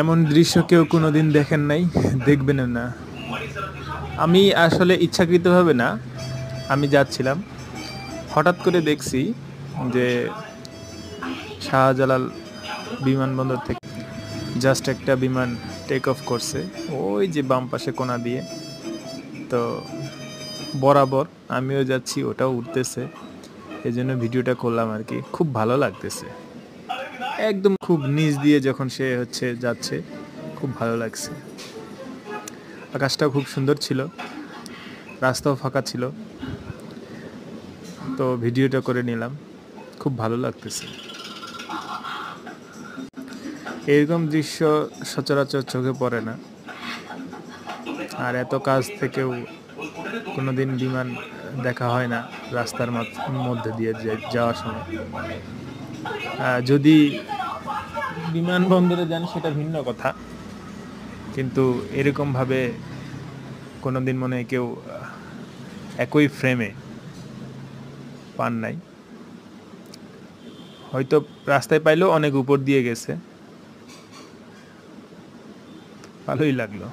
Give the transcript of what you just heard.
এমন দৃশ্য কেউ কোনোদিন দেখেন নাই, দেখবেন না। আমি আসলে ইচ্ছাকৃতভাবে না, আমি যাচ্ছিলাম, হঠাৎ করে দেখছি যে শাহজালাল বিমানবন্দর থেকে জাস্ট একটা বিমান টেক অফ করছে, ওই যে বাম পাশে কোনা দিয়ে। তো বরাবর আমিও যাচ্ছি, ওটাও উঠতেছে, এই জন্য ভিডিওটা করলাম আর কি। খুব ভালো লাগতেছে, একদম খুব নিচ দিয়ে যখন সে হচ্ছে যাচ্ছে, খুব ভালো লাগছে। আকাশটাও খুব সুন্দর ছিল, রাস্তাও ফাঁকা ছিল, তো ভিডিওটা করে নিলাম, খুব ভালো লাগতেছে। এরকম দৃশ্য সচরাচর চোখে পড়ে না, আর এত কাছ থেকেও কোনোদিন বিমান দেখা হয় না রাস্তার মধ্যে দিয়ে যাওয়ার সময়। যদি বিমানবন্দরে যান সেটা ভিন্ন কথা, কিন্তু এরকমভাবে কোনোদিন মনে হয় কেউ একই ফ্রেমে পান নাই। হয়তো রাস্তায় পাইলেও অনেক উপর দিয়ে গেছে, ভালোই লাগলো।